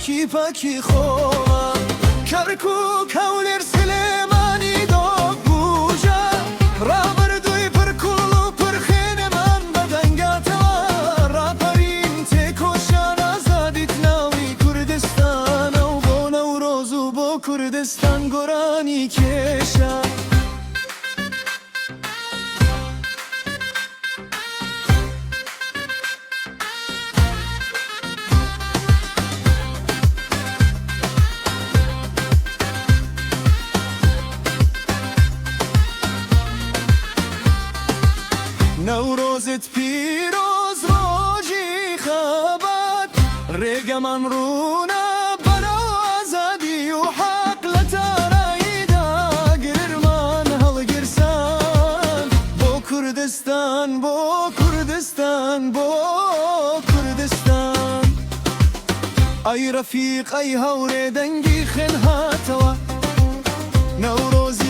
پاکی پاکی خواه کرکوک هولر سلیمانی دو بوجه را بردوی پر کلو پر خین من بدنگاتوا را پرین تکوشان آزادیت ناوی کردستان و با نوروز و با کردستان گرانی کشا نوروزت پیروز روزی خبات ریگمان رونا برا آزادی و حق لتارایی دا گرمان هل گرسان با کردستان با کردستان با کردستان ای رفیق ای هوره دنگی خن هاتوا نوروزی